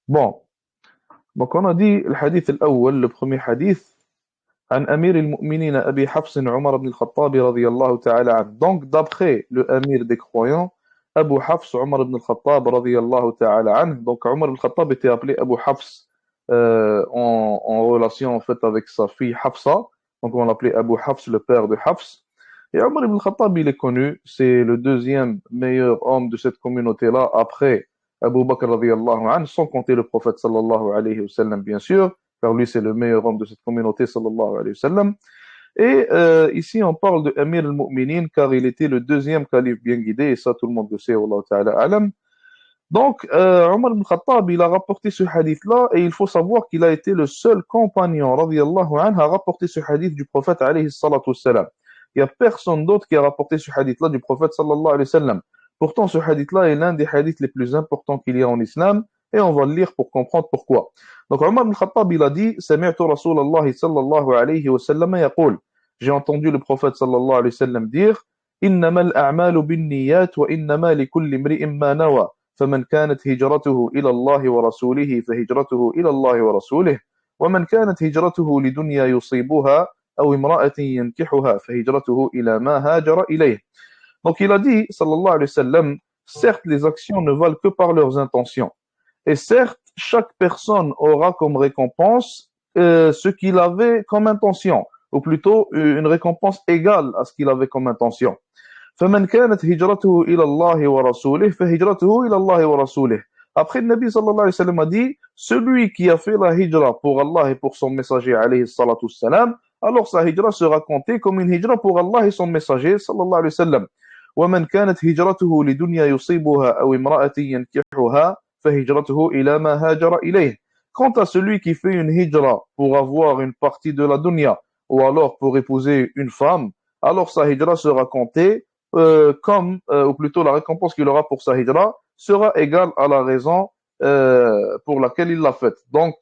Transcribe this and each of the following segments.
Bon, donc on a dit le hadith الأول, le premier hadith, عن أمير المؤمنين أبي حفص عمر بن الخطاب رضي الله تعالى عنه. Donc, d'après le Amir des croyants, Abu Hafs Omar ibn al-Khattab radiyallahu ta'ala anhu. Donc, Omar ibn al-Khattab était appelé Abu Hafs en relation en fait avec sa fille Hafsa. Donc, on l'appelait Abu Hafs, le père de Hafs. Et Omar ibn al-Khattab, il est connu, c'est le deuxième meilleur homme de cette communauté-là après Abu Bakr radiyallahu anhu, sans compter le prophète sallallahu alayhi wa sallam, bien sûr, car lui c'est le meilleur homme de cette communauté sallallahu alayhi wa sallam. Et ici on parle de Amir al-Mu'minin car il était le deuxième calife bien guidé, et ça tout le monde le sait, wallahu ta'ala alam. Donc, Omar ibn Khattab, il a rapporté ce hadith-là, et il faut savoir qu'il a été le seul compagnon, radiyallahu anhu, à rapporter ce hadith du prophète, alayhi salatu wassalam. Il n'y a personne d'autre qui a rapporté ce hadith-là du prophète, sallallahu alayhi wa sallam. Pourtant, ce hadith-là est l'un des hadiths les plus importants qu'il y a en islam, et on va le lire pour comprendre pourquoi. Donc, Omar ibn Khattab, il a dit, سمعت رسول الله صلى الله عليه وسلم يقول, j'ai entendu le prophète, sallallahu alayhi wa sallam, dire, إنما الأعمال بالنيات وإنما لكل امرئ ما نوى. فمن كانت هجرته إلى الله ورسوله فهجرته إلى الله ورسوله ومن كانت هجرته لدنيا يصيبها أو امرأة ينكحها فهجرته إلى ما هاجر إليه. Donc il a dit, sallallahu alayhi wa sallam, certes les actions ne valent que par leurs intentions. Et certes, chaque personne aura comme récompense ce qu'il avait comme intention, ou plutôt une récompense égale à ce qu'il avait comme intention. فمن كانت هجرته إلى الله ورسوله فهجرته إلى الله ورسوله. Après, le Nabi sallallahu alayhi wa sallam a dit, celui qui a fait la hijra pour Allah et pour son messager alayhi salatu salam, alors sa hijra sera comptée comme une hijra pour Allah et son messager sallallahu alayhi wa sallam. ومن كانت هجرته لدنيا يصيبها أو امرأة ينكحها فهجرته إلى ما هاجر إليه. Quant à celui qui fait une hijra pour avoir une partie de la dunya ou alors pour épouser une femme, alors sa hijra sera comptée ou plutôt la récompense qu'il aura pour sa hijra sera égale à la raison pour laquelle il l'a faite. Donc,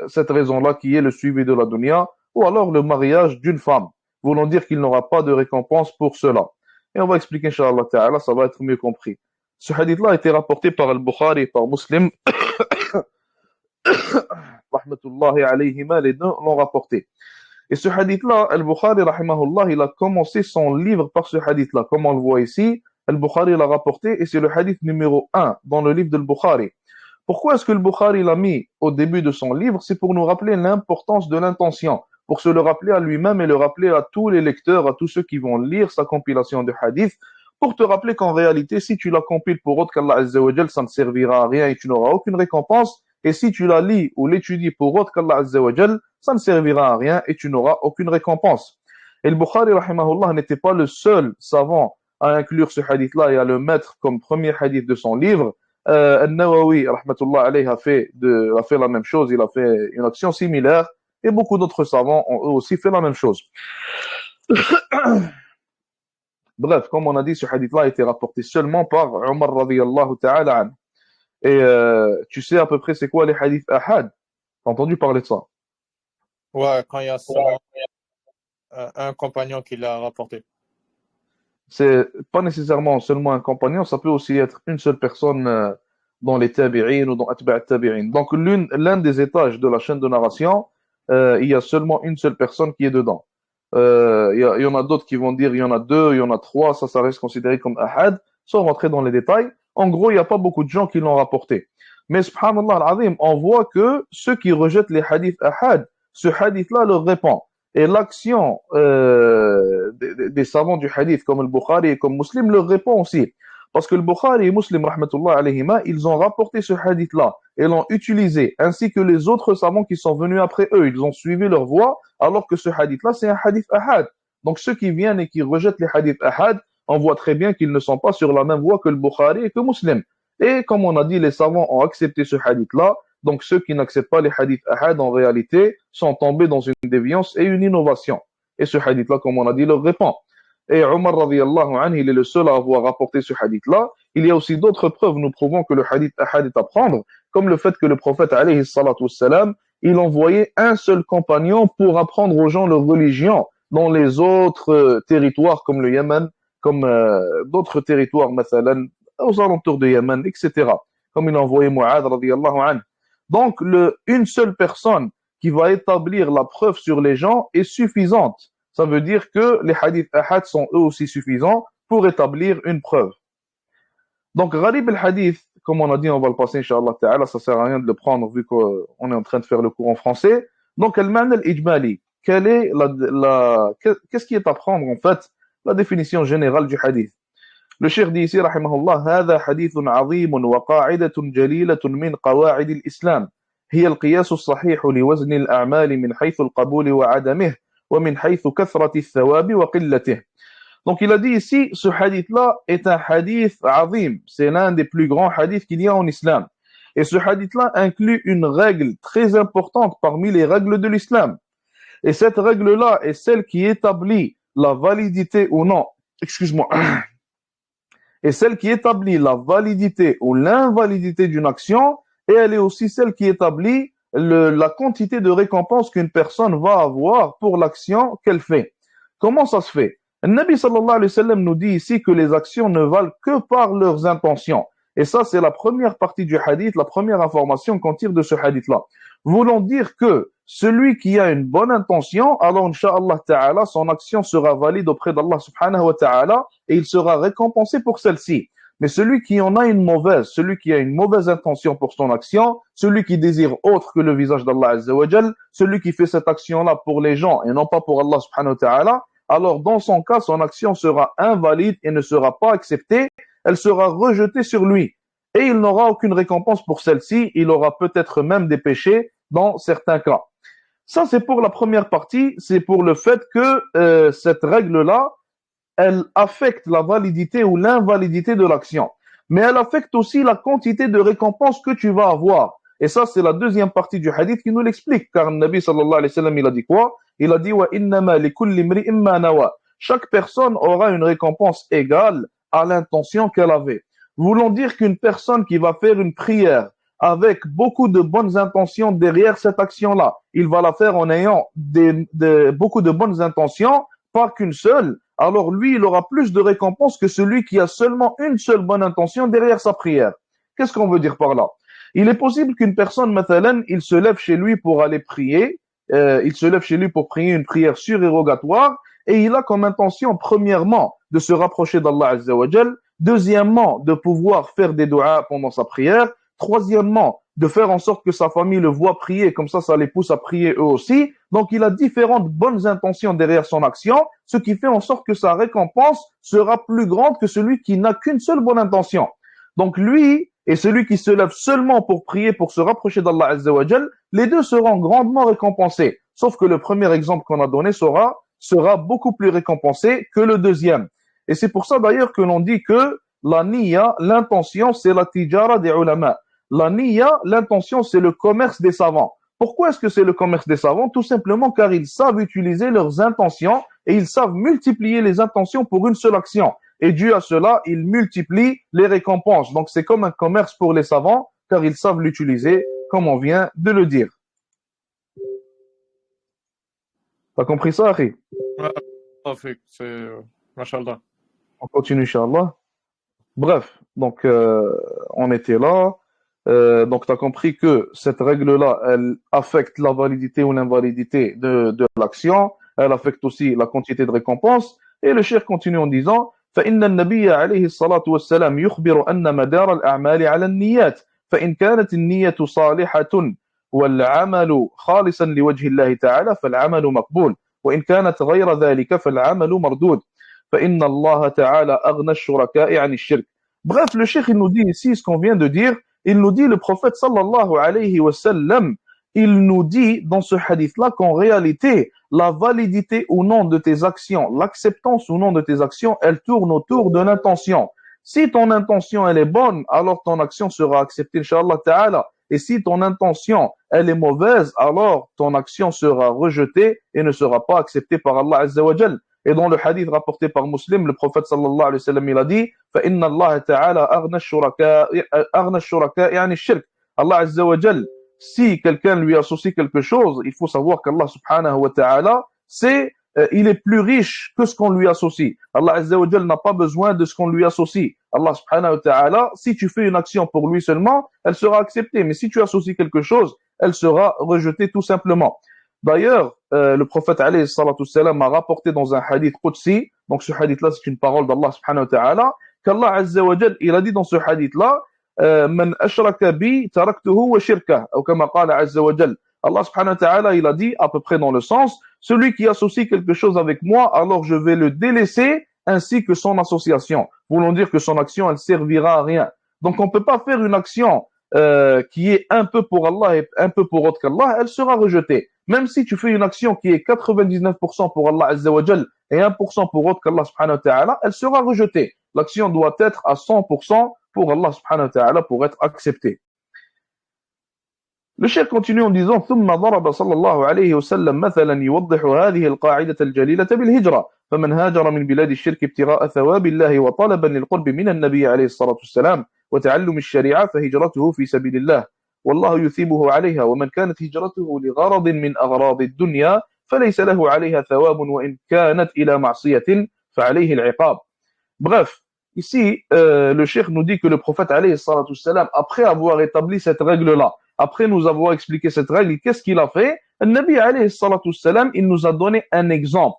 cette raison-là qui est le suivi de la dunya, ou alors le mariage d'une femme, voulant dire qu'il n'aura pas de récompense pour cela. Et on va expliquer, Inch'Allah Ta'ala, ça va être mieux compris. Ce hadith-là a été rapporté par Al-Bukhari et par Muslim, rahmatullahi alayhima, les deux l'ont rapporté. Et ce hadith-là, Al-Bukhari, rahimahullah, il a commencé son livre par ce hadith-là. Comme on le voit ici, Al-Bukhari l'a rapporté et c'est le hadith numéro 1 dans le livre de Al-Bukhari. Pourquoi est-ce que Al-Bukhari l'a mis au début de son livre? C'est pour nous rappeler l'importance de l'intention, pour se le rappeler à lui-même et le rappeler à tous les lecteurs, à tous ceux qui vont lire sa compilation de hadith, pour te rappeler qu'en réalité, si tu la compiles pour autre qu'Allah Azza wa Jal, ça ne servira à rien et tu n'auras aucune récompense. Et si tu la lis ou l'étudies pour autre qu'Allah Azza wa Jal, ça ne servira à rien et tu n'auras aucune récompense. Et le Bukhari, rahimahullah, n'était pas le seul savant à inclure ce hadith-là et à le mettre comme premier hadith de son livre. Al-Nawawi, rahmatullah alayhi, a fait la même chose, il a fait une action similaire, et beaucoup d'autres savants ont eux aussi fait la même chose. Bref, comme on a dit, ce hadith-là a été rapporté seulement par Omar radiyallahu ta'ala an. Et tu sais à peu près c'est quoi les hadiths ahad? T'as entendu parler de ça? Ouais, quand il y a seulement un compagnon qui l'a rapporté. C'est pas nécessairement seulement un compagnon, ça peut aussi être une seule personne dans les tabi'in ou dans atba' tabi'in. Donc l'un des étages de la chaîne de narration, il y a seulement une seule personne qui est dedans. Il y en a d'autres qui vont dire il y en a deux, il y en a trois, ça reste considéré comme ahad, sans rentrer dans les détails. En gros, il n'y a pas beaucoup de gens qui l'ont rapporté. Mais subhanallah al-azim, on voit que ceux qui rejettent les hadiths ahad, ce hadith-là leur répond. Et l'action des savants du hadith comme le Bukhari et comme Muslim leur répond aussi. Parce que le Bukhari et Muslim, rahmatullah alayhima, ils ont rapporté ce hadith-là et l'ont utilisé, ainsi que les autres savants qui sont venus après eux. Ils ont suivi leur voie, alors que ce hadith-là, c'est un hadith ahad. Donc ceux qui viennent et qui rejettent les hadiths ahad, on voit très bien qu'ils ne sont pas sur la même voie que le Bukhari et que Muslim. Et comme on a dit, les savants ont accepté ce hadith-là. Donc ceux qui n'acceptent pas les hadiths ahad, en réalité, sont tombés dans une déviance et une innovation. Et ce hadith-là, comme on a dit, leur répond. Et Omar radiyallahu anhu, il est le seul à avoir rapporté ce hadith-là. Il y a aussi d'autres preuves nous prouvant que le hadith ahad est à prendre, comme le fait que le prophète, alayhi salatu wassalam, il envoyait un seul compagnon pour apprendre aux gens leur religion dans les autres territoires comme le Yémen, comme d'autres territoires, mathalan, aux alentours de Yémen, etc. Comme il a envoyé Mu'adh radiyallahu anhu. Donc, une seule personne qui va établir la preuve sur les gens est suffisante. Ça veut dire que les hadiths ahad sont eux aussi suffisants pour établir une preuve. Donc, Gharib al-Hadith, comme on a dit, on va le passer, Inch'Allah Ta'ala, ça sert à rien de le prendre vu qu'on est en train de faire le cours en français. Donc, al-Ma'na al-Ijmali, qu'est-ce qui est à prendre, en fait, la définition générale du hadith. Le cheikh dit ici, rahimahullah, هذا حديث عظيم وقاعدة جليلة من قواعد الإسلام هي القياس الصحيح لوزن الأعمال من حيث القبول وعدمه ومن حيث كثرة الثواب وقلته. Donc il a dit ici, ce hadith-là est un hadith azim, c'est l'un des plus grands hadiths qu'il y a en islam. Et ce hadith-là inclut une règle très importante parmi les règles de l'islam. Et cette règle-là est celle qui établit la validité ou non, excuse-moi, et celle qui établit la validité ou l'invalidité d'une action, et elle est aussi celle qui établit la quantité de récompense qu'une personne va avoir pour l'action qu'elle fait. Comment ça se fait? Le Nabi sallallahu alayhi wa sallam nous dit ici que les actions ne valent que par leurs intentions. Et ça, c'est la première partie du hadith, la première information qu'on tire de ce hadith-là. Voulant dire que celui qui a une bonne intention, alors Inch'Allah Ta'ala, son action sera valide auprès d'Allah Subhanahu wa Ta'ala et il sera récompensé pour celle-ci. Mais celui qui en a une mauvaise, celui qui a une mauvaise intention pour son action, celui qui désire autre que le visage d'Allah Azza wa Jal, celui qui fait cette action-là pour les gens et non pas pour Allah Subhanahu wa Ta'ala, alors dans son cas, son action sera invalide et ne sera pas acceptée, elle sera rejetée sur lui. Et il n'aura aucune récompense pour celle-ci, il aura peut-être même des péchés dans certains cas. Ça, c'est pour la première partie, c'est pour le fait que cette règle-là, elle affecte la validité ou l'invalidité de l'action. Mais elle affecte aussi la quantité de récompense que tu vas avoir. Et ça, c'est la deuxième partie du hadith qui nous l'explique. Car le Nabi sallallahu alayhi wa sallam, il a dit quoi? Il a dit wa innama likulli imri'in ma nawa. Chaque personne aura une récompense égale à l'intention qu'elle avait. Voulant dire qu'une personne qui va faire une prière avec beaucoup de bonnes intentions derrière cette action-là, il va la faire en ayant beaucoup de bonnes intentions, pas qu'une seule, alors lui, il aura plus de récompense que celui qui a seulement une seule bonne intention derrière sa prière. Qu'est-ce qu'on veut dire par là? Il est possible qu'une personne, mathalan, il se lève chez lui pour aller prier, il se lève chez lui pour prier une prière surérogatoire, et il a comme intention, premièrement, de se rapprocher d'Allah Azza wa Jal, deuxièmement, de pouvoir faire des du'as pendant sa prière, troisièmement, de faire en sorte que sa famille le voit prier, comme ça les pousse à prier eux aussi. Donc il a différentes bonnes intentions derrière son action, ce qui fait en sorte que sa récompense sera plus grande que celui qui n'a qu'une seule bonne intention. Donc lui et celui qui se lève seulement pour prier, pour se rapprocher d'Allah Azza wa Jal, les deux seront grandement récompensés. Sauf que le premier exemple qu'on a donné sera beaucoup plus récompensé que le deuxième. Et c'est pour ça d'ailleurs que l'on dit que la niya, l'intention, c'est la tijara des ulama. La niya, l'intention, c'est le commerce des savants. Pourquoi est-ce que c'est le commerce des savants? Tout simplement car ils savent utiliser leurs intentions et ils savent multiplier les intentions pour une seule action. Et dû à cela, ils multiplient les récompenses. Donc c'est comme un commerce pour les savants car ils savent l'utiliser comme on vient de le dire. T'as compris ça, Akhi? Ouais, c'est Mashallah. On continue, Inch'Allah. Bref, donc on était là. Donc tu as compris que cette règle-là, elle affecte la validité ou l'invalidité de l'action. Elle affecte aussi la quantité de récompense. Et le cheikh continue en disant فإن النبي عليه الصلاة والسلام يخبر أن مدار الأعمال على النيات فإن كانت النية صالحة والعمل خالصا لوجه الله تعالى فالعمل مقبول وإن كانت غير ذلك فالعمل مردود فإن الله تعالى أغنى الشركاء عن الشرك. Bref, le cheikh il nous dit ici ce qu'on vient de dire. Il nous dit, le prophète sallallahu alayhi wa sallam, il nous dit dans ce hadith-là qu'en réalité, la validité ou non de tes actions, l'acceptance ou non de tes actions, elle tourne autour de l'intention. Si ton intention, elle est bonne, alors ton action sera acceptée, Inch'Allah Ta'ala. Et si ton intention, elle est mauvaise, alors ton action sera rejetée et ne sera pas acceptée par Allah Azza wa Jal. Et dans le hadith rapporté par Muslim, le prophète sallallahu alayhi wa sallam, il a dit فَإِنَّ اللَّهَ تَعَالَى أَغْنَى الشُّرَكَاءِ عَنِ الشِّرْكِ. Allah Azza wa Jal, si quelqu'un lui associe quelque chose, il faut savoir qu'Allah subhanahu wa ta'ala, il est plus riche que ce qu'on lui associe. Allah Azza wa Jal n'a pas besoin de ce qu'on lui associe. Allah subhanahu wa ta'ala, si tu fais une action pour lui seulement, elle sera acceptée. Mais si tu associes quelque chose, elle sera rejetée tout simplement. D'ailleurs, le prophète alayhi salatu salam a rapporté dans un hadith Qudsi, donc ce hadith-là c'est une parole d'Allah subhanahu wa ta'ala, qu'Allah azza wa jal, il a dit dans ce hadith-là, من أشرك بي تركته وشركه أو كما قال عز وجل. Allah subhanahu wa ta'ala, il a dit à peu près dans le sens, celui qui associe quelque chose avec moi, alors je vais le délaisser ainsi que son association. Voulant dire que son action, elle servira à rien. Donc on peut pas faire une action qui est un peu pour Allah et un peu pour autre qu'Allah, elle sera rejetée. Même si tu fais une action qui est 99% pour Allah azza wa jal et 1% pour autre qu'Allah subhanahu wa ta'ala, elle sera rejetée. L'action doit être à 100% pour Allah subhanahu wa ta'ala pour être acceptée. Le cheikh continue en disant ثم ضرب صلى الله عليه وسلم مثلا يوضح هذه القاعدة الجليلة بالهجرة فمن هاجر من بلاد الشرك ابتغاء ثواب الله وطلبا للقرب من النبي عليه الصلاة والسلام وتعلم الشريعة فهجرته في سبيل الله والله يثيبه عليها ومن كانت هجرته لغرض من أغراض الدنيا فليس له عليها ثواب وإن كانت إلى معصية فعليه العقاب. Bref, ici, le cheikh nous dit que le prophète alayhi salatu wassalam, après avoir établi cette règle-là, après nous avoir expliqué cette règle, qu'est-ce qu'il a fait? Le Nabi alayhi salatu wassalam, il nous a donné un exemple.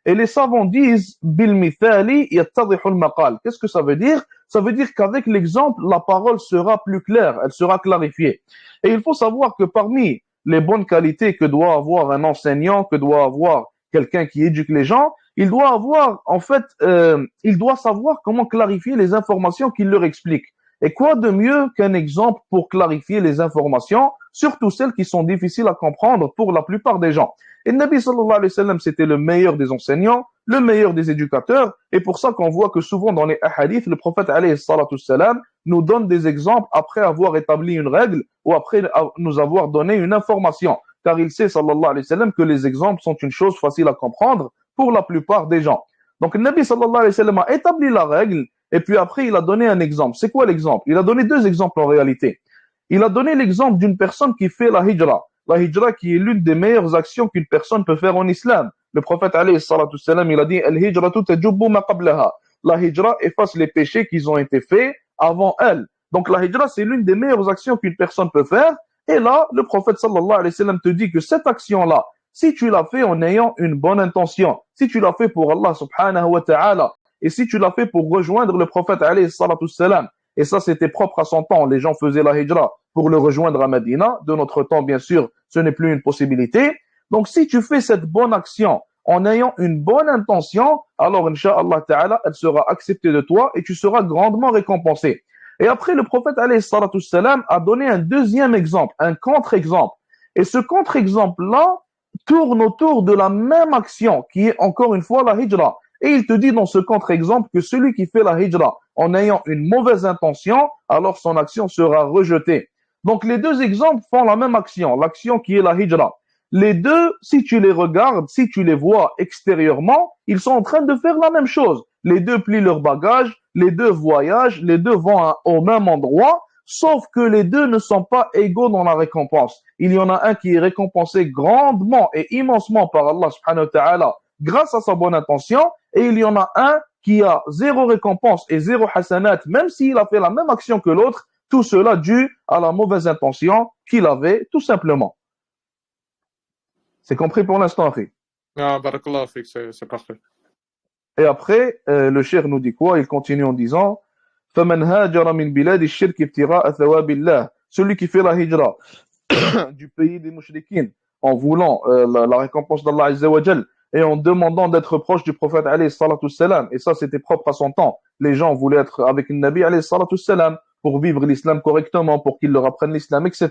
Et les savants disent bil mithali yattadihul maqal. Qu'est-ce que ça veut dire? Ça veut dire qu'avec l'exemple, la parole sera plus claire, elle sera clarifiée. Et il faut savoir que parmi les bonnes qualités que doit avoir un enseignant, que doit avoir quelqu'un qui éduque les gens, il doit avoir, en fait, il doit savoir comment clarifier les informations qu'il leur explique. Et quoi de mieux qu'un exemple pour clarifier les informations, surtout celles qui sont difficiles à comprendre pour la plupart des gens. Et le Nabi sallallahu alayhi wa sallam, c'était le meilleur des enseignants, le meilleur des éducateurs, et pour ça qu'on voit que souvent dans les hadiths, le prophète alayhi salatu salam nous donne des exemples après avoir établi une règle ou après nous avoir donné une information. Car il sait, sallallahu alayhi wa sallam, que les exemples sont une chose facile à comprendre pour la plupart des gens. Donc le Nabi sallallahu alayhi wa sallam a établi la règle, et puis après il a donné un exemple. C'est quoi l'exemple? Il a donné deux exemples en réalité. Il a donné l'exemple d'une personne qui fait la hijra. La hijra qui est l'une des meilleures actions qu'une personne peut faire en islam. Le prophète alayhi salatu salam, il a dit al-hijratu tajubbu ma qablaha. La hijra efface les péchés qui ont été faits avant elle. Donc la hijra, c'est l'une des meilleures actions qu'une personne peut faire. Et là, le prophète sallallahu alayhi wa sallam te dit que cette action-là, si tu l'as fait en ayant une bonne intention, si tu l'as fait pour Allah subhanahu wa ta'ala, et si tu l'as fait pour rejoindre le prophète alayhi salatu salam, et ça c'était propre à son temps, les gens faisaient la hijra pour le rejoindre à Medina, de notre temps bien sûr, ce n'est plus une possibilité. Donc si tu fais cette bonne action en ayant une bonne intention, alors incha'Allah ta'ala, elle sera acceptée de toi et tu seras grandement récompensé. Et après le prophète alayhi salatu salam a donné un deuxième exemple, un contre-exemple. Et ce contre-exemple-là tourne autour de la même action qui est encore une fois la hijra. Et il te dit dans ce contre-exemple que celui qui fait la hijra en ayant une mauvaise intention, alors son action sera rejetée. Donc les deux exemples font la même action, l'action qui est la hijra. Les deux, si tu les regardes, si tu les vois extérieurement, ils sont en train de faire la même chose. Les deux plient leurs bagages, les deux voyagent, les deux vont au même endroit, sauf que les deux ne sont pas égaux dans la récompense. Il y en a un qui est récompensé grandement et immensement par Allah subhanahu wa ta'ala grâce à sa bonne intention, et il y en a un qui a zéro récompense et zéro hasanat, même s'il a fait la même action que l'autre, tout cela dû à la mauvaise intention qu'il avait, tout simplement. C'est compris pour l'instant, Akhi? Ah, barakallah fik, c'est parfait. Et après, le cheikh nous dit quoi? Il continue en disant فَمَنْ هَاجَرَ مِنْ بِلَادِ الشِّرْكِ ابْتِغَاءَ ثَوَابِ اللَّهِ. Celui qui fait la hijra du pays des mouchriquines en voulant la récompense d'Allah Azza wa Jal et en demandant d'être proche du prophète alayhi salatu salam, et ça c'était propre à son temps, les gens voulaient être avec le Nabi alayhi salatu salam pour vivre l'islam correctement, pour qu'il leur apprenne l'islam, etc.,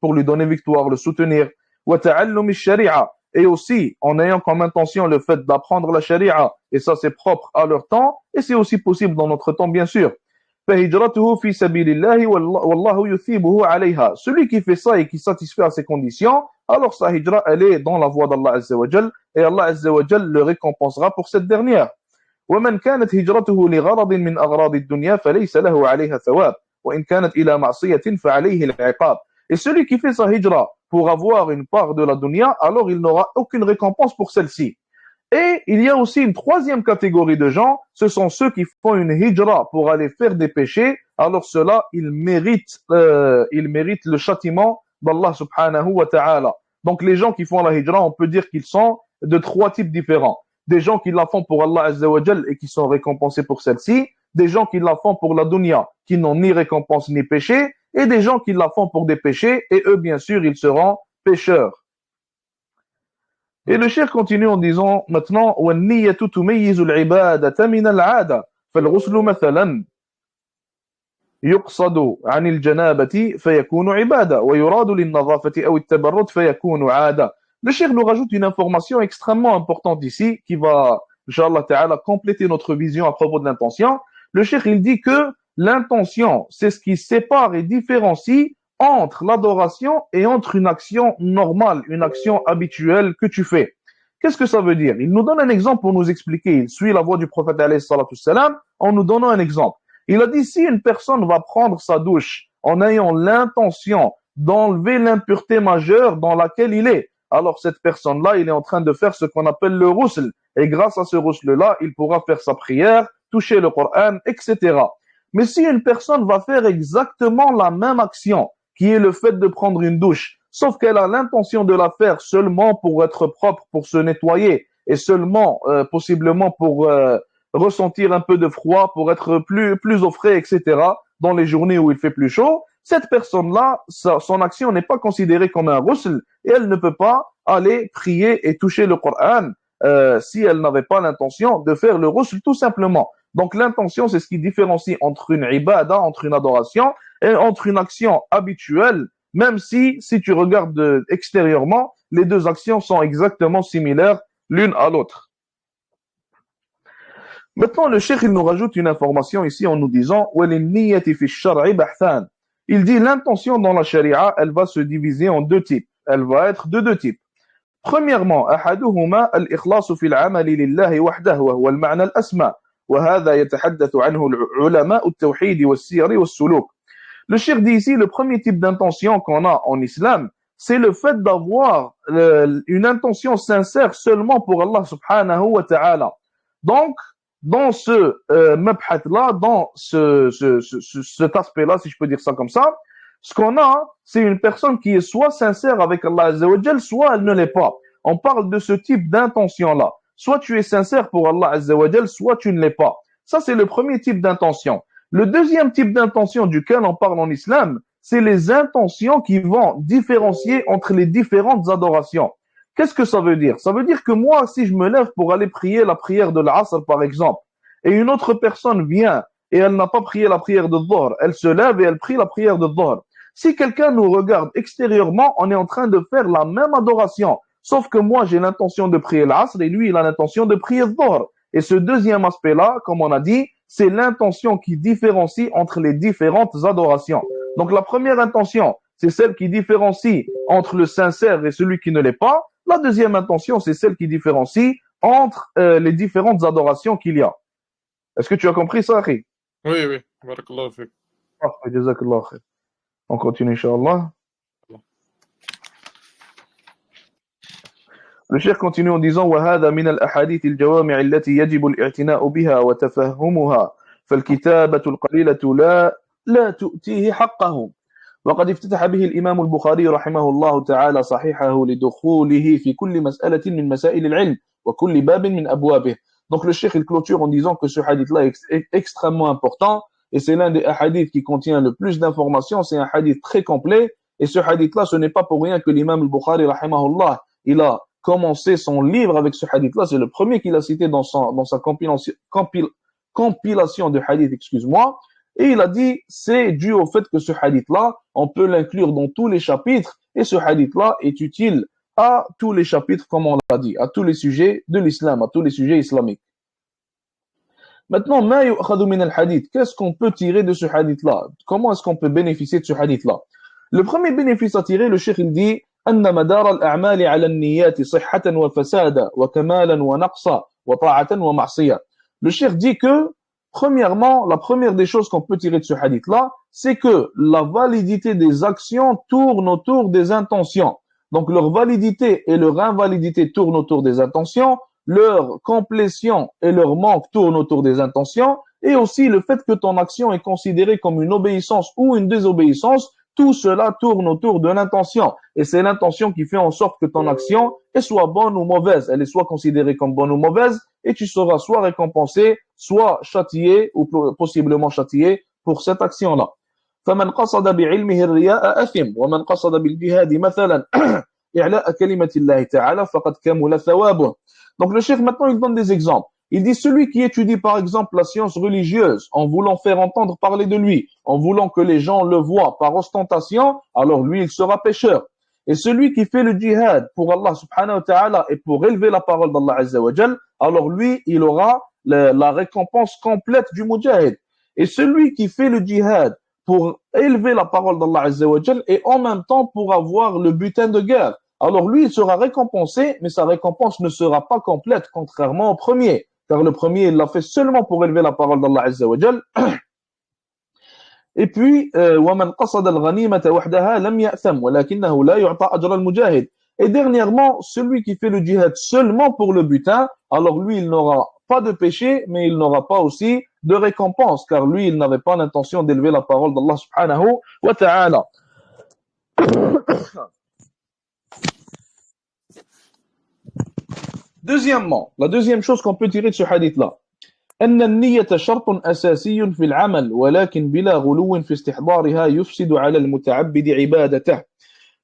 pour lui donner victoire, le soutenir. وَتَعَلُّمِ الشَّرِيعَةِ, et aussi en ayant comme intention le fait d'apprendre la sharia, et ça c'est propre à leur temps, et c'est aussi possible dans notre temps bien sûr. فَهِجْرَتُهُ فِي سَبِيلِ اللَّهِ وَاللَّهُ يُثِيبُهُ عَلَيْهَا. Celui qui fait ça et qui satisfait à ces conditions, alors sa hijra, elle est dans la voie d'Allah Azza wa Jal, et Allah Azza wa Jal le récompensera pour cette dernière. وَمَنْ كَانَتْ هِجْرَتُهُ لِغَرَضٍ مِنْ أَغْرَاضِ الدُّنْيَا فَلَيْسَ لَهُ عَلَيْهَا ثَوَابٌ وَإِنْ كَانَتْ إِلَى مَعْصِيَةٍ فَعَلَيْهِ الْعِقَابُ. Et celui qui fait sa hijra pour avoir une part de la dunya, alors il n'aura aucune récompense pour celle-ci. Et il y a aussi une troisième catégorie de gens, ce sont ceux qui font une hijra pour aller faire des péchés. Alors ceux-là, ils méritent le châtiment d'Allah subhanahu wa ta'ala. Donc les gens qui font la hijra, on peut dire qu'ils sont de trois types différents. Des gens qui la font pour Allah azza wa jal et qui sont récompensés pour celle-ci, des gens qui la font pour la dunya, qui n'ont ni récompense ni péché, et des gens qui la font pour des péchés, et eux, bien sûr, ils seront pécheurs. Et le cheikh continue en disant maintenant والنية تميز العبادة من العادة فالغسل مثلا يقصد عن الجنابة فيكون عبادة ويراد للنظافة أو التبرد فيكون عادة. Le cheikh nous rajoute une information extrêmement importante ici qui va, Inch'Allah Ta'ala, compléter notre vision à propos de l'intention. Le cheikh, il dit que l'intention, c'est ce qui sépare et différencie entre l'adoration et entre une action normale, une action habituelle que tu fais. Qu'est-ce que ça veut dire? Il nous donne un exemple pour nous expliquer. Il suit la voie du prophète alayhi salatu salam en nous donnant un exemple. Il a dit si une personne va prendre sa douche en ayant l'intention d'enlever l'impureté majeure dans laquelle il est, alors cette personne-là, il est en train de faire ce qu'on appelle le ghusl. Et grâce à ce ghusl-là, il pourra faire sa prière, toucher le Coran, etc. Mais si une personne va faire exactement la même action, qui est le fait de prendre une douche, sauf qu'elle a l'intention de la faire seulement pour être propre, pour se nettoyer, et seulement possiblement pour ressentir un peu de froid, pour être plus au frais, etc., dans les journées où il fait plus chaud, cette personne-là, son action n'est pas considérée comme un ghusl, et elle ne peut pas aller prier et toucher le Coran si elle n'avait pas l'intention de faire le ghusl tout simplement. Donc l'intention, c'est ce qui différencie entre une ibada, entre une adoration, et entre une action habituelle, même si tu regardes extérieurement, les deux actions sont exactement similaires l'une à l'autre. Maintenant, le cheikh, il nous rajoute une information ici en nous disant il dit l'intention dans la sharia, elle va se diviser en deux types. Elle va être de deux types. Premièrement, أحدهما الإخلاص في العمل لله وحده وهو المعنى الأسمى وهذا يتحدث عنه علماء التوحيد والسير والسلوك. Le cheikh dit ici, le premier type d'intention qu'on a en islam, c'est le fait d'avoir une intention sincère seulement pour Allah subhanahu wa ta'ala. Donc, dans ce mabhat-là, dans cet aspect-là, si je peux dire ça comme ça, ce qu'on a, c'est une personne qui est soit sincère avec Allah azza wa jal, soit elle ne l'est pas. On parle de ce type d'intention-là. Soit tu es sincère pour Allah azza wa jal, soit tu ne l'es pas. Ça, c'est le premier type d'intention. Le deuxième type d'intention duquel on parle en islam, c'est les intentions qui vont différencier entre les différentes adorations. Qu'est-ce que ça veut dire? Ça veut dire que moi, si je me lève pour aller prier la prière de l'Asr, par exemple, et une autre personne vient et elle n'a pas prié la prière de Dhuhr, elle se lève et elle prie la prière de Dhuhr. Si quelqu'un nous regarde extérieurement, on est en train de faire la même adoration, sauf que moi, j'ai l'intention de prier l'Asr et lui, il a l'intention de prier Dhuhr. Et ce deuxième aspect-là, comme on a dit, c'est l'intention qui différencie entre les différentes adorations. Donc la première intention, c'est celle qui différencie entre le sincère et celui qui ne l'est pas. La deuxième intention, c'est celle qui différencie entre les différentes adorations qu'il y a. Est-ce que tu as compris ça, Akhi? Oui, oui. Barakallahu fik. Jazakallah khair. On continue, Inch'Allah. Le cheikh continue en disant وهذا من الأحاديث الجوامع التي يجب الاعتناء بها وتفهمها فالكتابة القليلة لا تؤتيه حقه وقد افتتح به الإمام البخاري رحمه الله تعالى صحيحه لدخوله في كل مسألة من مسائل العلم وكل باب من أبوابه. Donc le cheikh il clôture en disant que ce hadith-là est extrêmement important et c'est l'un des hadiths qui contient le plus d'informations, c'est un hadith très complet et ce hadith-là ce n'est pas pour rien que l'imam al-Bukhari rahimahullah il a commencé son livre avec ce hadith-là, c'est le premier qu'il a cité dans sa compilation de hadith, excuse-moi, et il a dit, c'est dû au fait que ce hadith-là, on peut l'inclure dans tous les chapitres, et ce hadith-là est utile à tous les chapitres, comme on l'a dit, à tous les sujets de l'islam, à tous les sujets islamiques. Maintenant, ma yu'khadhu min al-hadith, qu'est-ce qu'on peut tirer de ce hadith-là? Comment est-ce qu'on peut bénéficier de ce hadith-là? Le premier bénéfice à tirer, le cheikh il dit, أن مدار الأعمال على النيات صحة وفسادا وكمالا ونقصا وطاعة ومعصية. Le cheikh dit que, premièrement, la première des choses qu'on peut tirer de ce hadith-là, c'est que la validité des actions tourne autour des intentions. Donc leur validité et leur invalidité tournent autour des intentions, leur complétion et leur manque tournent autour des intentions, et aussi le fait que ton action est considérée comme une obéissance ou une désobéissance, tout cela tourne autour de l'intention. Et c'est l'intention qui fait en sorte que ton action est soit bonne ou mauvaise. Elle est soit considérée comme bonne ou mauvaise, et tu seras soit récompensé, soit châtié, ou possiblement châtié pour cette action-là. فمن قصد بعلمه الرياء أثم ومن قصد بالجهاد مثلا إعلاء كلمة الله تعالى فقد كمل ثوابه. Donc le chef maintenant il donne des exemples. Il dit celui qui étudie par exemple la science religieuse en voulant faire entendre parler de lui, en voulant que les gens le voient par ostentation, alors lui il sera pécheur. Et celui qui fait le djihad pour Allah subhanahu wa ta'ala et pour élever la parole d'Allah azza wa jal, alors lui il aura la récompense complète du mujahid. Et celui qui fait le djihad pour élever la parole d'Allah azza wa jal et en même temps pour avoir le butin de guerre, alors lui il sera récompensé, mais sa récompense ne sera pas complète, contrairement au premier, car le premier il l'a fait seulement pour élever la parole d'Allah azza wa jal. Et puis ومن قصد الغنيمة وحدها لم يأثم ولكنه لا يعطى أجر المجاهد. Et dernièrement, celui qui fait le djihad seulement pour le butin, alors lui il n'aura pas de péché, mais il n'aura pas aussi de récompense, car lui il n'avait pas l'intention d'élever la parole d'Allah subhanahu wa ta'ala. Deuxièmement, la deuxième chose qu'on peut tirer de ce hadith-là, أن النية شرط أساسي في العمل ولكن بلا غلو في استحضارها يفسد على المتعبد عبادته.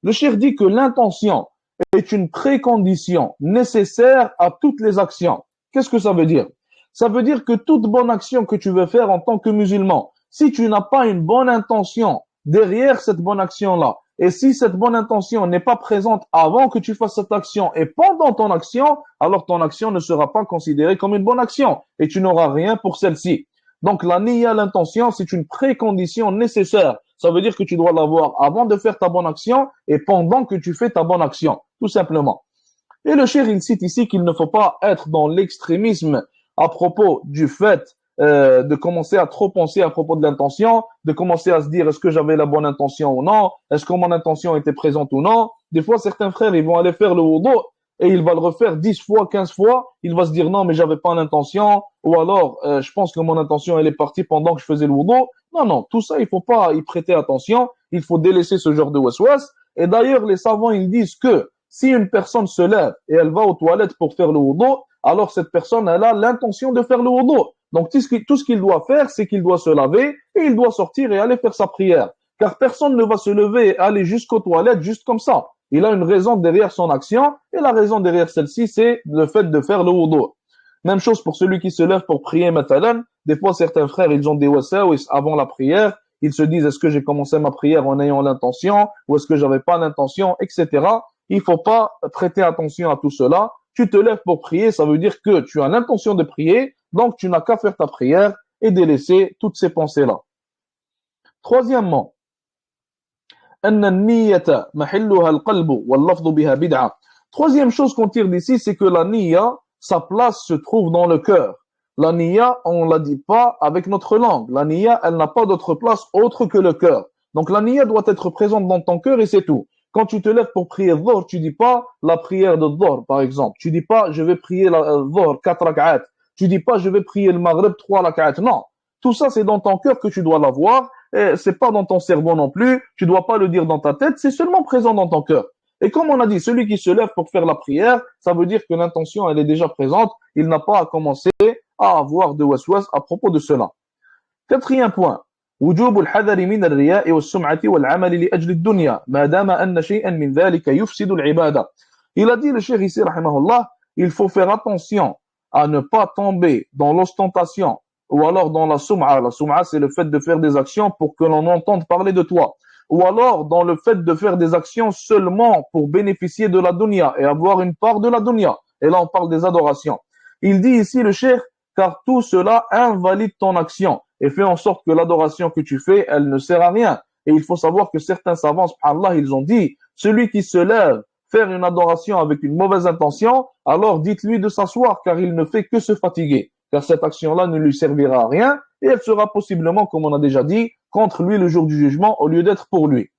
Le cheikh dit que l'intention est une précondition nécessaire à toutes les actions. Qu'est-ce que ça veut dire? Ça veut dire que toute bonne action que tu veux faire en tant que musulman, si tu n'as pas une bonne intention derrière cette bonne action-là, et si cette bonne intention n'est pas présente avant que tu fasses cette action et pendant ton action, alors ton action ne sera pas considérée comme une bonne action et tu n'auras rien pour celle-ci. Donc la niya, l'intention, c'est une précondition nécessaire. Ça veut dire que tu dois l'avoir avant de faire ta bonne action et pendant que tu fais ta bonne action, tout simplement. Et le cheikh, il cite ici qu'il ne faut pas être dans l'extrémisme à propos du fait de commencer à trop penser à propos de l'intention, de commencer à se dire est-ce que j'avais la bonne intention ou non, est-ce que mon intention était présente ou non. Des fois, certains frères, ils vont aller faire le wudu et il va le refaire 10 fois, 15 fois, il va se dire non, mais j'avais pas l'intention, ou alors je pense que mon intention elle est partie pendant que je faisais le wudu. Non, non, tout ça, il faut pas y prêter attention, il faut délaisser ce genre de waswas. Et d'ailleurs, les savants, ils disent que si une personne se lève et elle va aux toilettes pour faire le wudu, alors cette personne, elle a l'intention de faire le wudu. Donc tout ce qu'il doit faire, c'est qu'il doit se laver et il doit sortir et aller faire sa prière. Car personne ne va se lever et aller jusqu'aux toilettes juste comme ça. Il a une raison derrière son action et la raison derrière celle-ci, c'est le fait de faire le wudu. Même chose pour celui qui se lève pour prier matalan. Des fois, certains frères, ils ont des wasawis avant la prière. Ils se disent, est-ce que j'ai commencé ma prière en ayant l'intention ou est-ce que j'avais pas l'intention, etc. Il faut pas prêter attention à tout cela. Tu te lèves pour prier, ça veut dire que tu as l'intention de prier, donc tu n'as qu'à faire ta prière et délaisser toutes ces pensées-là. Troisièmement, troisième chose qu'on tire d'ici, c'est que la niya, sa place se trouve dans le cœur. La niya, on la dit pas avec notre langue. La niya, elle n'a pas d'autre place autre que le cœur. Donc la niya doit être présente dans ton cœur et c'est tout. Quand tu te lèves pour prier Dhuhr, tu dis pas la prière de Dhuhr, par exemple. Tu dis pas je vais prier la Dhuhr 4 rak'at. Tu dis pas je vais prier le Maghrib 3 rak'at. Non. Tout ça, c'est dans ton cœur que tu dois l'avoir. Et c'est pas dans ton cerveau non plus. Tu dois pas le dire dans ta tête. C'est seulement présent dans ton cœur. Et comme on a dit, celui qui se lève pour faire la prière, ça veut dire que l'intention, elle est déjà présente. Il n'a pas à commencer à avoir de waswas à propos de cela. Quatrième point. وجوب الحذر من الرياء والسمعة والعمل لأجل الدنيا ما دام أن شيئا من ذلك يفسد العبادة. Il a dit le cheikh ici rahimahullah, il faut faire attention à ne pas tomber dans l'ostentation ou alors dans la sum'a. La sum'a, c'est le fait de faire des actions pour que l'on entende parler de toi. Ou alors dans le fait de faire des actions seulement pour bénéficier de la dunya et avoir une part de la dunya. Et là, on parle des adorations. Il dit ici le cheikh, car tout cela invalide ton action et fait en sorte que l'adoration que tu fais, elle ne sert à rien. Et il faut savoir que certains savants, subhanallah, ils ont dit, celui qui se lève faire une adoration avec une mauvaise intention, alors dites-lui de s'asseoir, car il ne fait que se fatiguer. Car cette action-là ne lui servira à rien, et elle sera possiblement, comme on a déjà dit, contre lui le jour du jugement, au lieu d'être pour lui.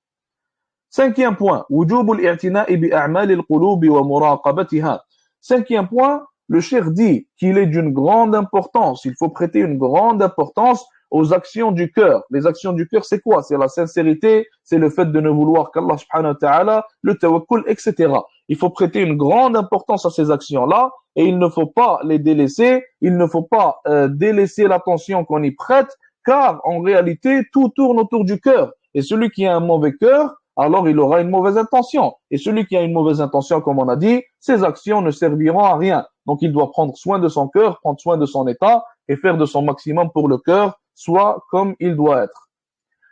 Cinquième point, وجوب الاعتناء بأعمال القلوب ومراقبتها. Cinquième point, le cheikh dit qu'il est d'une grande importance, il faut prêter une grande importance aux actions du cœur. Les actions du cœur, c'est quoi? C'est la sincérité, c'est le fait de ne vouloir qu'Allah subhanahu wa ta'ala, le tawakkul, etc. Il faut prêter une grande importance à ces actions-là et il ne faut pas les délaisser, il ne faut pas délaisser l'attention qu'on y prête, car en réalité, tout tourne autour du cœur. Et celui qui a un mauvais cœur, alors il aura une mauvaise intention. Et celui qui a une mauvaise intention, comme on a dit, ses actions ne serviront à rien. Donc il doit prendre soin de son cœur, prendre soin de son état et faire de son maximum pour le cœur soit comme il doit être.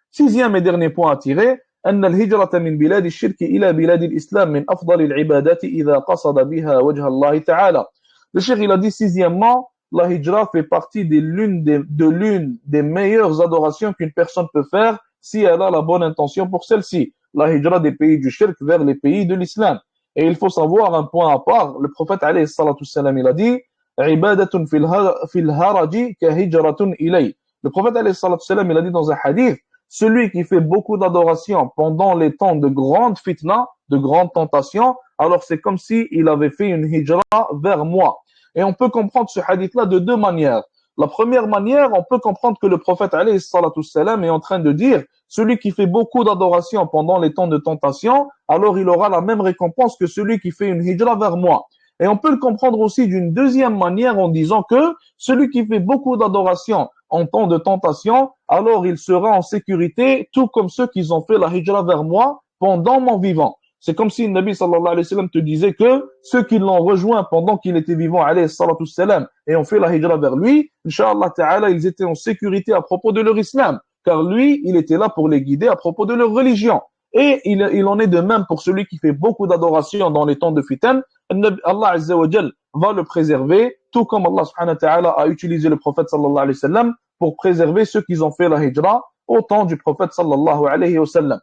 Sixième et dernier point à tirer, أن الهجرة من بلاد الشرك إلى بلاد الإسلام من أفضل العبادات إذا قصد بها وجه الله تعالى. Le cheikh il a dit sixièmement, la hijra fait partie de l'une des meilleures adorations qu'une personne peut faire si elle a la bonne intention pour celle-ci. La hijra des pays du shirk vers les pays de l'islam. Et il faut savoir un point à part, le prophète alayhi salatu salam il a dit عبادة في الهرج كهجرة إلي. Le prophète alayhi salatu salam il a dit dans un hadith, celui qui fait beaucoup d'adoration pendant les temps de grandes fitna, de grandes tentations, alors c'est comme si il avait fait une hijra vers moi. Et on peut comprendre ce hadith-là de deux manières. La première manière, on peut comprendre que le prophète alayhi salatu salam est en train de dire, celui qui fait beaucoup d'adoration pendant les temps de tentation, alors il aura la même récompense que celui qui fait une hijra vers moi. Et on peut le comprendre aussi d'une deuxième manière en disant que celui qui fait beaucoup d'adoration en temps de tentation, alors il sera en sécurité, tout comme ceux qui ont fait la hijra vers moi pendant mon vivant. C'est comme si le Nabi sallallahu alayhi wa sallam te disait que ceux qui l'ont rejoint pendant qu'il était vivant, alayhi salatu salam, et ont fait la hijra vers lui, Inch'Allah ta'ala, ils étaient en sécurité à propos de leur islam, car lui, il était là pour les guider à propos de leur religion. Et il en est de même pour celui qui fait beaucoup d'adoration dans les temps de fitan, Allah Azza wa Jal va le préserver, tout comme Allah subhanahu wa ta'ala a utilisé le prophète sallallahu alayhi wa sallam pour préserver ceux qui ont fait la hijra au temps du prophète sallallahu alayhi wa sallam.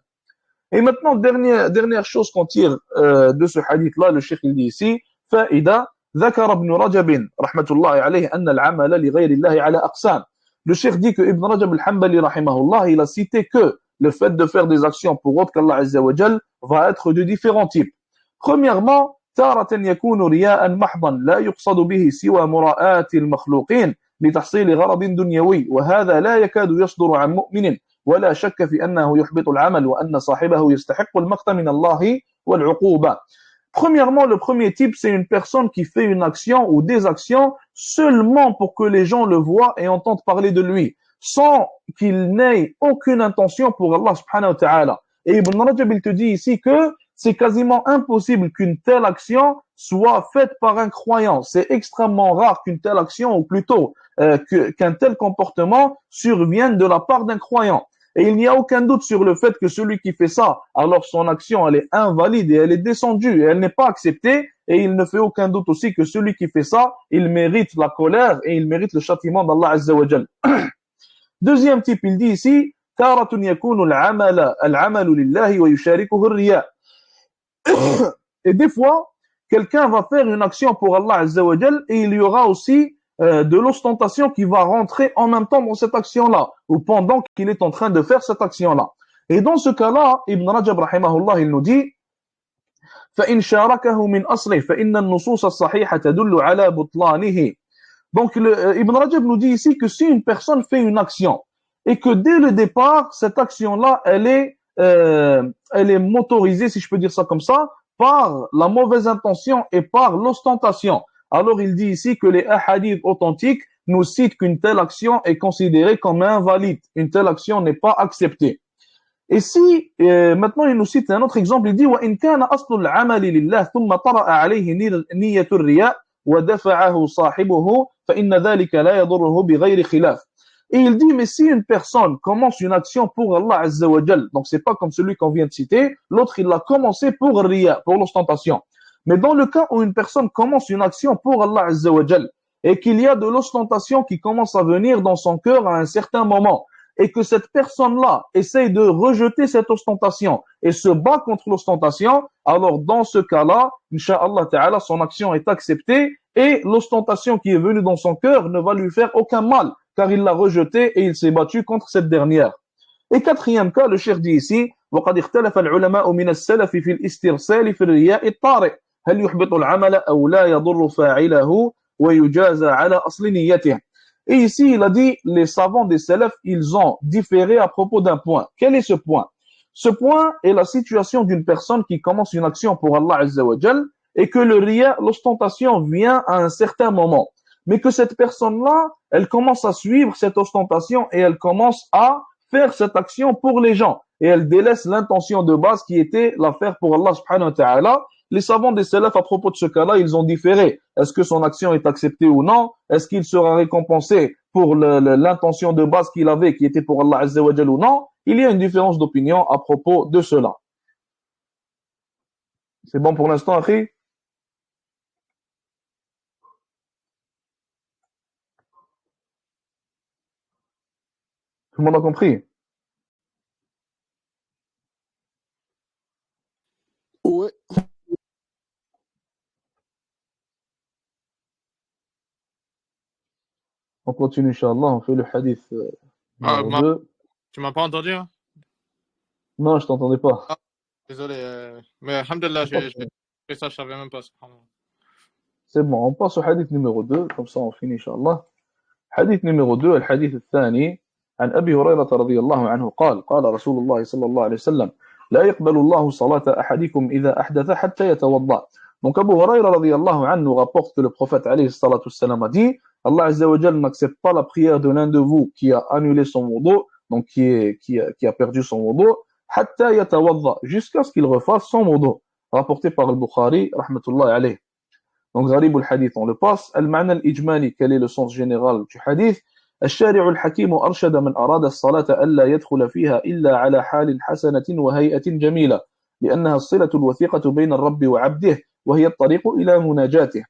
Et maintenant, dernière chose qu'on tire de ce hadith-là, le cheikh il dit ici, فائدة ذكر ابن رجب رحمة الله عليه أن العمل لغير الله على أقسام. Le cheikh dit que Ibn Rajab al-Hanbali rahimahullah, il a cité que le fait de faire des actions pour autre qu'Allah Azza wa Jal va être de différents types. Premièrement, تارة يكون رياء محضا لا يقصد به سوى مراءة المخلوقين لتحصيل غرض دنيوي وهذا لا يكاد يصدر عن مؤمن ولا شك في أنه يحبط العمل وأن صاحبه يستحق المقت من الله والعقوبة. Premièrement, le premier type, c'est une personne qui fait une action ou des actions seulement pour que les gens le voient et entendent parler de lui, sans qu'il n'ait aucune intention pour Allah subhanahu wa ta'ala. Et Ibn Rajab, il te dit ici que c'est quasiment impossible qu'une telle action soit faite par un croyant. C'est extrêmement rare qu'une telle action, ou plutôt qu'un tel comportement survienne de la part d'un croyant. Et il n'y a aucun doute sur le fait que celui qui fait ça, alors son action, elle est invalide et elle est descendue et elle n'est pas acceptée. Et il ne fait aucun doute aussi que celui qui fait ça, il mérite la colère et il mérite le châtiment d'Allah Azza wa Jal. Deuxième type, il dit ici, تارة يكون العمل لله ويشاركه الرياء. Et des fois, quelqu'un va faire une action pour Allah Azza wa Jal et il y aura aussi de l'ostentation qui va rentrer en même temps dans cette action-là, ou pendant qu'il est en train de faire cette action-là. Et dans ce cas-là, Ibn Rajab rahimahullah, il nous dit فإن شاركه من أصله فإن النصوص الصحيحة تدل على بطلانه. Donc Ibn Rajab nous dit ici que si une personne fait une action et que dès le départ, cette action-là, elle est motorisée, si je peux dire ça comme ça, par la mauvaise intention et par l'ostentation. Alors il dit ici que les hadiths authentiques nous citent qu'une telle action est considérée comme invalide. Une telle action n'est pas acceptée. Et si, maintenant il nous cite un autre exemple, il dit وَإِنْ كَانَ أَصْلُ الْعَمَلِ لِلَّهِ ثُمَّ طَرَأَ عَلَيْهِ نِيَّةُ الرِّيَاءِ وَدَفَعَهُ صَاحِبُهُ فَإِنَّ ذَلِكَ لَا يَضُرُّهُ بِغَيْرِ خِلَافٍ. Et il dit, mais si une personne commence une action pour Allah Azza wa Jal, donc c'est pas comme celui qu'on vient de citer, l'autre il l'a commencé pour riya, pour l'ostentation. Mais dans le cas où une personne commence une action pour Allah Azza wa Jal, et qu'il y a de l'ostentation qui commence à venir dans son cœur à un certain moment, et que cette personne-là essaye de rejeter cette ostentation et se bat contre l'ostentation, alors dans ce cas-là, Inch'Allah Ta'ala, son action est acceptée et l'ostentation qui est venue dans son cœur ne va lui faire aucun mal, car il l'a rejetée et il s'est battu contre cette dernière. Et quatrième cas, le cheikh dit ici, وقد اختلف العلماء من السلف في الاسترسال في الرياء الطارئ هل يحبط العمل أو لا يضر فاعله ويجازى على أصل نيته. Et ici, il a dit, les savants des salafs, ils ont différé à propos d'un point. Quel est ce point? Ce point est la situation d'une personne qui commence une action pour Allah Azza wa Jal et que le riya, l'ostentation vient à un certain moment. Mais que cette personne-là, elle commence à suivre cette ostentation et elle commence à faire cette action pour les gens. Et elle délaisse l'intention de base qui était la faire pour Allah subhanahu wa ta'ala. Les savants des salafs à propos de ce cas-là, ils ont différé. Est-ce que son action est acceptée ou non? Est-ce qu'il sera récompensé pour l'intention de base qu'il avait, qui était pour Allah Azza wa Jal ou non? Il y a une différence d'opinion à propos de cela. C'est bon pour l'instant, Akhi? Tout le monde a compris? Ouais. On continue, Inch'Allah, on fait le hadith numéro 2. Tu m'as pas entendu, hein? Non, je t'entendais pas. Ah, désolé, mais alhamdulillah, j'ai fait ça, je savais même pas. C'est bon, on passe au hadith numéro 2, comme ça on finit, Inch'Allah. حديث نمرة 2 الحديث الثاني عن أبي هريرة رضي الله عنه قال رسول الله صلى الله عليه وسلم لا يقبل الله صلاة أحدكم إذا أحدث حتى يتوضأ. Donc Abu Huraira radiyallahu anhu nous rapporte que le prophète alayhi salatu wassalam a dit Allah Azza wa Jal n'accepte pas la prière de l'un de vous qui a annulé son wudu, donc qui a perdu son wudu, hatta yatawadda, jusqu'à ce qu'il refasse son wudu. Rapporté par le Bukhari rahmatullahi alayhi. Donc, غريب الحديث, on le passe. المعنى الإجمالي, quel est le sens général du hadith? الشارع الحكيم أرشد من أراد الصلاة ألا يدخل فيها إلا على حال حسنة وهيئة جميلة لأنها الصلة الوثيقة بين الرب وعبده وهي الطريق إلى مناجاته.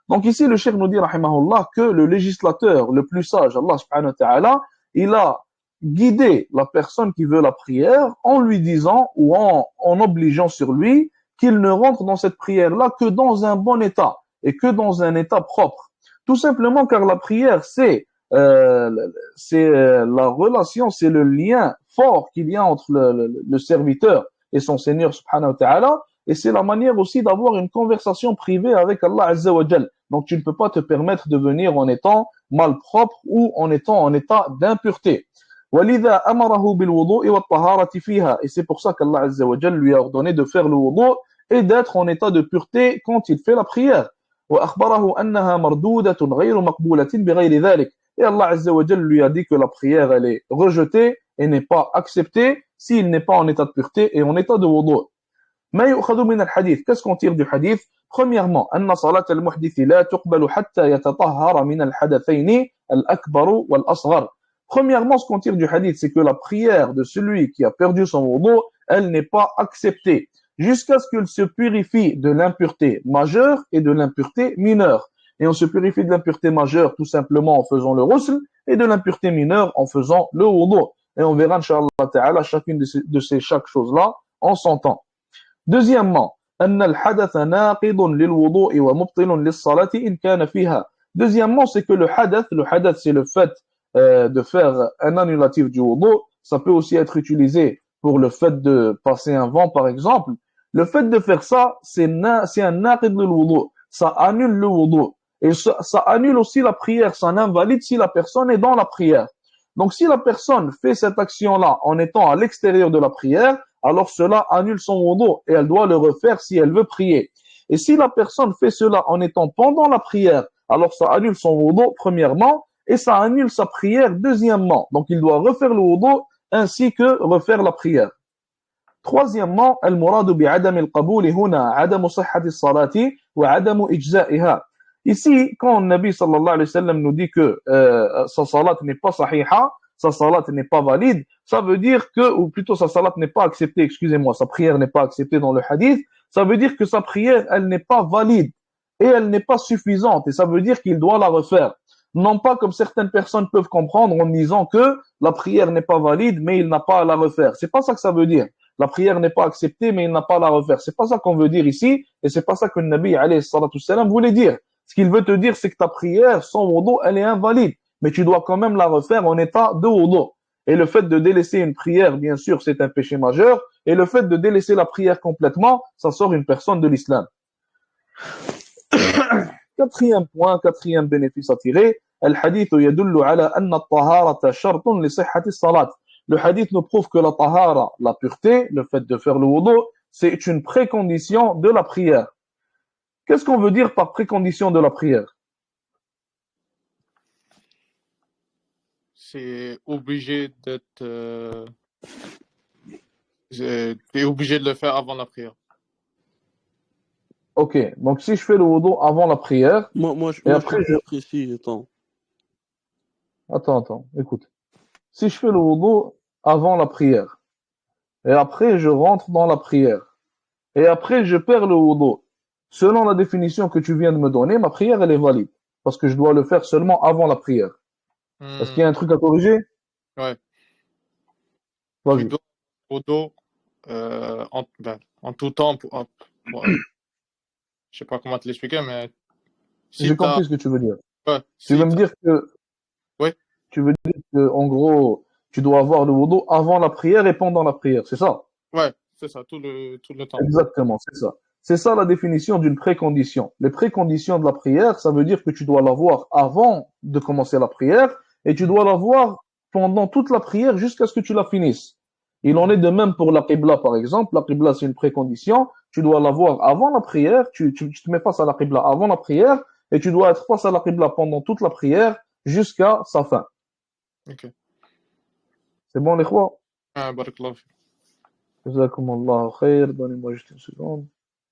Donc ici, le cheikh nous dit, rahimahullah, que le législateur le plus sage, Allah subhanahu wa ta'ala, il a guidé la personne qui veut la prière en lui disant ou en obligeant sur lui qu'il ne rentre dans cette prière-là que dans un bon état et que dans un état propre. Tout simplement car la prière, c'est la relation, c'est le lien fort qu'il y a entre le serviteur et son Seigneur subhanahu wa ta'ala, et c'est la manière aussi d'avoir une conversation privée avec Allah Azza wa Jal. Donc tu ne peux pas te permettre de venir en étant malpropre ou en étant en état d'impureté. وَلِذَا أَمَرَهُ بِالْوُضُوءِ وَالطَّهَارَةِ فِيهَا. Et c'est pour ça qu'Allah Azza wa Jal lui a ordonné de faire le wudu et d'être en état de pureté quand il fait la prière. وأخبره أنها مردودة غير مقبولة بغير ذلك. Et Allah Azza wa Jal lui a dit que la prière elle est rejetée et n'est pas acceptée s'il n'est pas en état de pureté et en état de wudu. ما يؤخذ من الحديث, qu'est-ce qu'on tire du hadith? Premièrement, أن صلاة المحدث لا تقبل حتى يتطهر من الحدثين الأكبر والأصغر. Premièrement, ce qu'on tire du hadith, c'est que la prière de celui qui a perdu son wudu, elle n'est pas acceptée jusqu'à ce qu'il se purifie de l'impureté majeure et de l'impureté mineure. Et on se purifie de l'impureté majeure tout simplement en faisant le ghusl et de l'impureté mineure en faisant le wudu. Et on verra, Inch'Allah ta'ala, chacune de chaque chose-là en son temps. Deuxièmement, أن الحدث ناقض للوضوء ومبطل للصلاة إن كان فيها. Deuxièmement, c'est que le hadath c'est le fait de faire un annulatif du wudu. Ça peut aussi être utilisé pour le fait de passer un vent, par exemple. Le fait de faire ça, c'est un naqid lil wudu. Ça annule le wudu. Et ça annule aussi la prière. Ça invalide si la personne est dans la prière. Donc, si la personne fait cette action-là en étant à l'extérieur de la prière, alors cela annule son wudu et elle doit le refaire si elle veut prier. Et si la personne fait cela en étant pendant la prière, alors ça annule son wudu, premièrement, et ça annule sa prière, deuxièmement. Donc, il doit refaire le wudu ainsi que refaire la prière. Troisièmement, المراد بعدم القبول هنا عدم صحة الصلاة وعدم إجزائها. Ici, quand le Nabi sallallahu alayhi wa sallam nous dit que sa salat n'est pas sahiha, sa salat n'est pas valide, ça veut dire que, ou plutôt sa salat n'est pas acceptée, excusez-moi, sa prière n'est pas acceptée dans le hadith, ça veut dire que sa prière, elle n'est pas valide et elle n'est pas suffisante, et ça veut dire qu'il doit la refaire. Non pas comme certaines personnes peuvent comprendre en disant que la prière n'est pas valide, mais il n'a pas à la refaire. C'est pas ça que ça veut dire. La prière n'est pas acceptée, mais il n'a pas à la refaire. C'est pas ça qu'on veut dire ici, et c'est pas ça que le Nabi alayhi salatu wassalam voulait dire. Ce qu'il veut te dire, c'est que ta prière, sans wudu, elle est invalide, mais tu dois quand même la refaire en état de wudu. Et le fait de délaisser une prière, bien sûr, c'est un péché majeur, et le fait de délaisser la prière complètement, ça sort une personne de l'islam. Quatrième point, quatrième bénéfice à tirer, الحديث يدل على أن الطهارة شرط لصحة الصلاة. Le hadith nous prouve que la tahara, la pureté, le fait de faire le wudu, c'est une précondition de la prière. Qu'est-ce qu'on veut dire par précondition de la prière? C'est obligé d'être. T'es obligé de le faire avant la prière. Ok, donc si je fais le wudu avant la prière, et Je après suis je... plus précis, attends. Attends, écoute. Si je fais le wudu avant la prière, et après je rentre dans la prière, et après je perds le wudu, selon la définition que tu viens de me donner, ma prière elle est valide, parce que je dois le faire seulement avant la prière. Est-ce qu'il y a un truc à corriger? Ouais. Tu Vas-y. dois au dos en tout temps. Je sais pas comment te l'expliquer, mais si J'ai t'as. compris ce que tu veux dire. Ouais, Tu veux si me t'as. dire que, Ouais, tu veux dire que, en gros, tu dois avoir le wudu avant la prière et pendant la prière, c'est ça? ouais, c'est ça, tout le temps. Exactement, c'est ça. C'est ça la définition d'une précondition. Les préconditions de la prière, ça veut dire que tu dois l'avoir avant de commencer la prière et tu dois l'avoir pendant toute la prière jusqu'à ce que tu la finisses. Il en est de même pour la qibla, par exemple. La qibla, c'est une précondition. Tu dois l'avoir avant la prière. Tu te mets face à la qibla avant la prière et tu dois être face à la qibla pendant toute la prière jusqu'à sa fin. Ok. C'est bon, les croix? Barakallahu. Jazakumullahu khair. Donnez-moi juste une seconde.